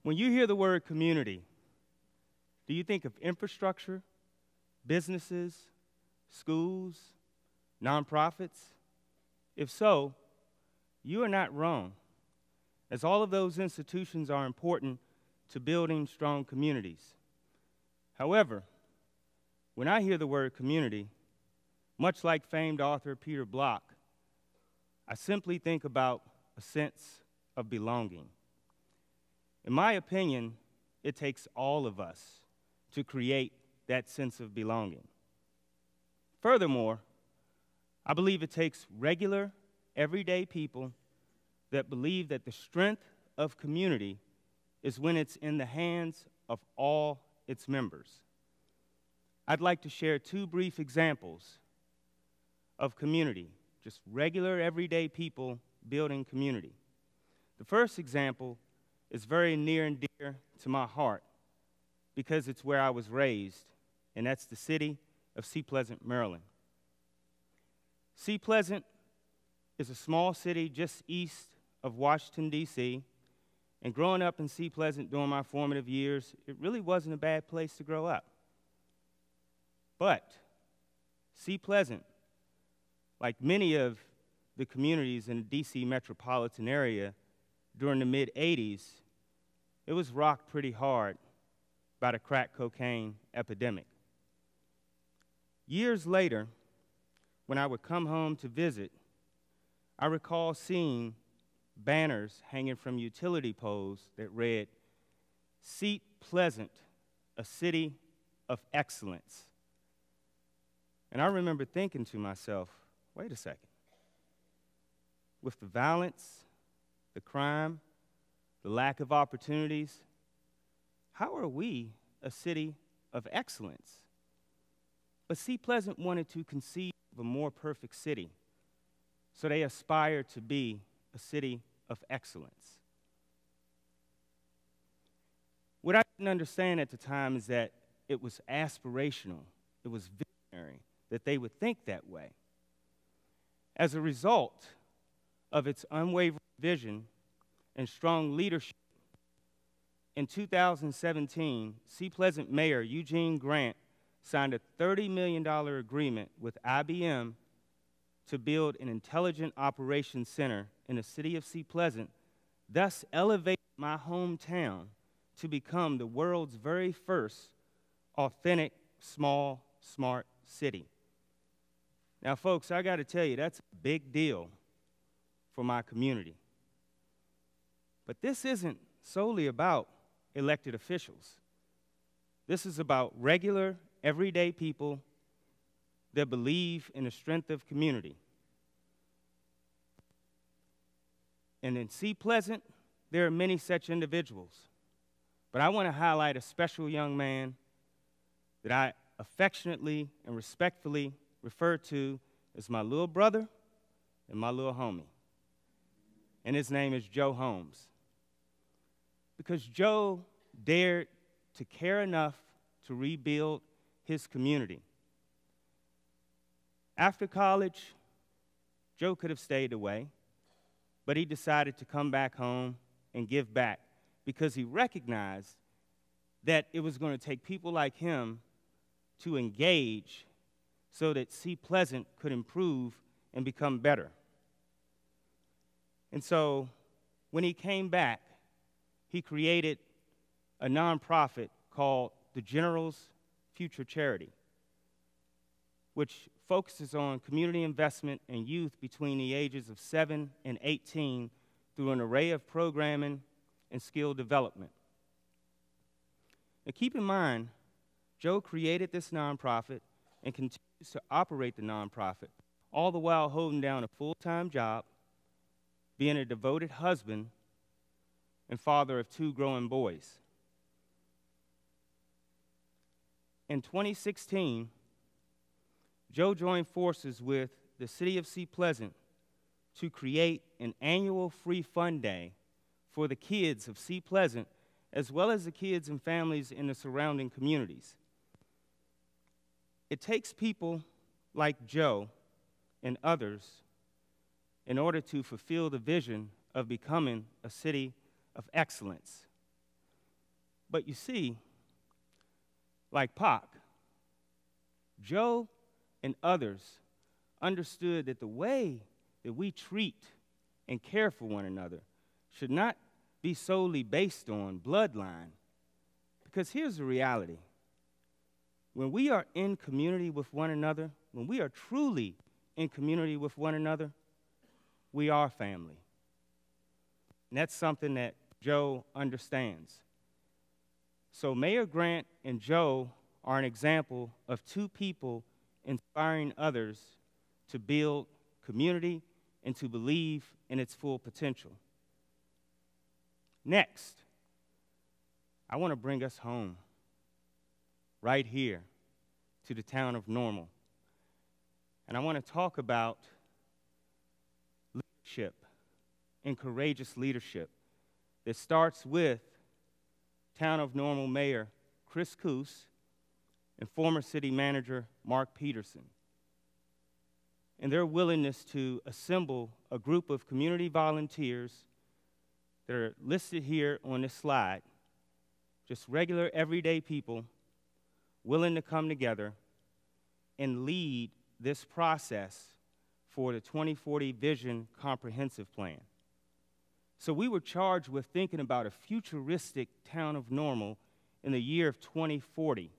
When you hear the word community, do you think of infrastructure, businesses, schools, nonprofits? If so, you are not wrong, as all of those institutions are important to building strong communities. However, when I hear the word community, much like famed author Peter Block, I simply think about a sense of belonging. In my opinion, it takes all of us to create that sense of belonging. Furthermore, I believe it takes regular, everyday people that believe that the strength of community is when it's in the hands of all its members. I'd like to share two brief examples of community, just regular, everyday people building community. The first example is very near and dear to my heart because it's where I was raised, and that's the city of Sea Pleasant, Maryland. Sea Pleasant is a small city just east of Washington, D.C., and growing up in Sea Pleasant during my formative years, it really wasn't a bad place to grow up. But Sea Pleasant, like many of the communities in the D.C. metropolitan area during the mid-'80s, it was rocked pretty hard by the crack cocaine epidemic. Years later, when I would come home to visit, I recall seeing banners hanging from utility poles that read, "Sea Pleasant, a city of excellence." And I remember thinking to myself, wait a second. With the violence, the crime, the lack of opportunities, how are we a city of excellence? But Sea Pleasant wanted to conceive of a more perfect city, so they aspired to be a city of excellence. What I didn't understand at the time is that it was aspirational, it was visionary, that they would think that way. As a result of its unwavering vision and strong leadership, in 2017, Sea Pleasant Mayor Eugene Grant signed a $30 million agreement with IBM to build an intelligent operations center in the city of Sea Pleasant, thus elevating my hometown to become the world's very first authentic, small, smart city. Now, folks, I got to tell you, that's a big deal for my community. But this isn't solely about elected officials. This is about regular, everyday people that believe in the strength of community. And in Sea Pleasant, there are many such individuals. But I want to highlight a special young man that I affectionately and respectfully refer to as my little brother and my little homie. And his name is Joe Holmes. Because Joe dared to care enough to rebuild his community. After college, Joe could have stayed away, but he decided to come back home and give back because he recognized that it was going to take people like him to engage so that Sea Pleasant could improve and become better. And so when he came back, he created a nonprofit called the General's Future Charity, which focuses on community investment in youth between the ages of 7 and 18 through an array of programming and skill development. Now keep in mind, Joe created this nonprofit and continues to operate the nonprofit, all the while holding down a full-time job, being a devoted husband, and father of 2 growing boys. In 2016, Joe joined forces with the city of Sea Pleasant to create an annual free fun day for the kids of Sea Pleasant, as well as the kids and families in the surrounding communities. It takes people like Joe and others in order to fulfill the vision of becoming a city of excellence. But you see, like Pac, Joe and others understood that the way that we treat and care for one another should not be solely based on bloodline. Because here's the reality. When we are in community with one another, when we are truly in community with one another, we are family. And that's something that Joe understands. So Mayor Grant and Joe are an example of two people inspiring others to build community and to believe in its full potential. Next, I want to bring us home, right here, to the town of Normal. And I want to talk about leadership and courageous leadership that starts with Town of Normal Mayor Chris Coos and former city manager Mark Peterson, and their willingness to assemble a group of community volunteers that are listed here on this slide, just regular, everyday people willing to come together and lead this process for the 2040 Vision Comprehensive Plan. So we were charged with thinking about a futuristic town of Normal in the year of 2040.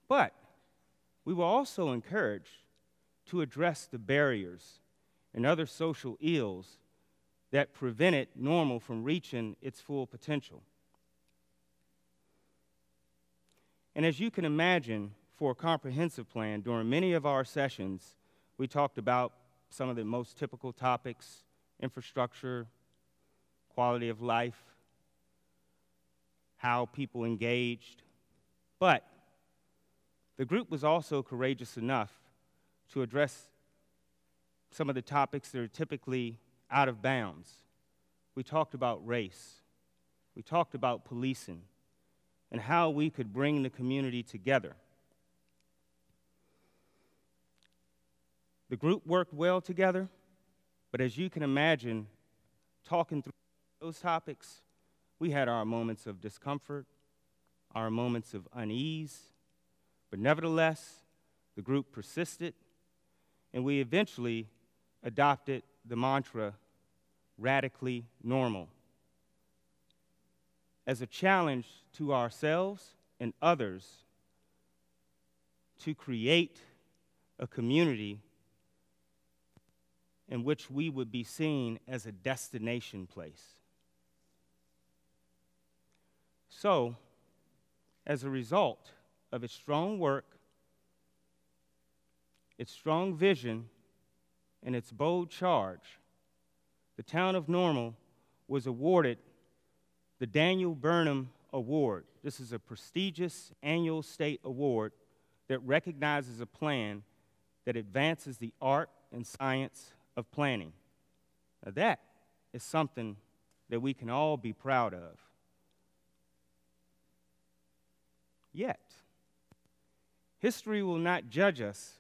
But we were also encouraged to address the barriers and other social ills that prevented Normal from reaching its full potential. And as you can imagine, for a comprehensive plan, during many of our sessions, we talked about some of the most typical topics: infrastructure, quality of life, how people engaged. But the group was also courageous enough to address some of the topics that are typically out of bounds. We talked about race. We talked about policing and how we could bring the community together. The group worked well together, but as you can imagine, talking through those topics, we had our moments of discomfort, our moments of unease, but nevertheless, the group persisted, and we eventually adopted the mantra, radically normal, as a challenge to ourselves and others to create a community in which we would be seen as a destination place. So, as a result of its strong work, its strong vision, and its bold charge, the town of Normal was awarded the Daniel Burnham Award. This is a prestigious annual state award that recognizes a plan that advances the art and science of planning. Now that is something that we can all be proud of. Yet, history will not judge us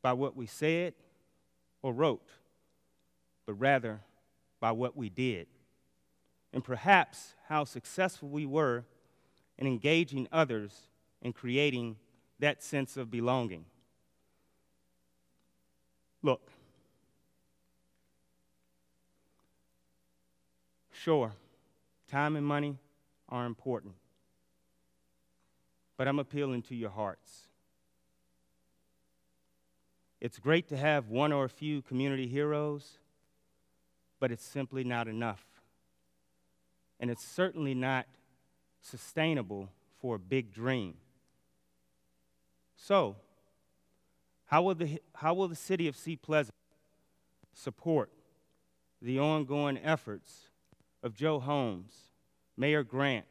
by what we said or wrote, but rather by what we did, and perhaps how successful we were in engaging others and creating that sense of belonging. Look, sure, time and money are important, but I'm appealing to your hearts. It's great to have one or a few community heroes, but it's simply not enough. And it's certainly not sustainable for a big dream. So, how will the city of Sea Pleasant support the ongoing efforts of Joe Holmes, Mayor Grant,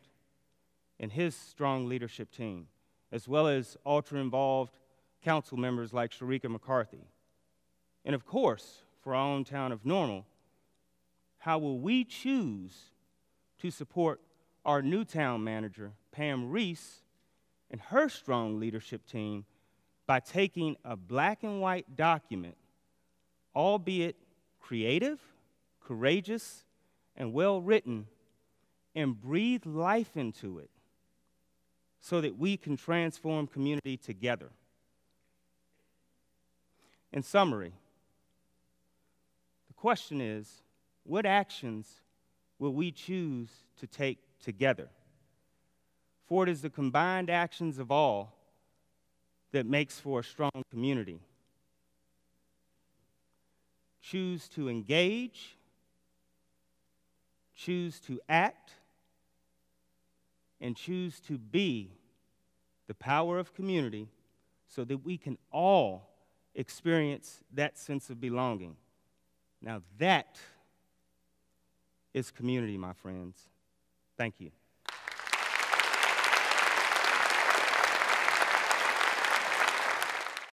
and his strong leadership team, as well as ultra-involved council members like Sharika McCarthy? And of course, for our own town of Normal, how will we choose to support our new town manager, Pam Reese, and her strong leadership team by taking a black and white document, albeit creative, courageous, and well-written, and breathe life into it so that we can transform community together. In summary, the question is, what actions will we choose to take together? For it is the combined actions of all that makes for a strong community. Choose to engage, choose to act, and choose to be the power of community so that we can all experience that sense of belonging. Now that is community, my friends. Thank you.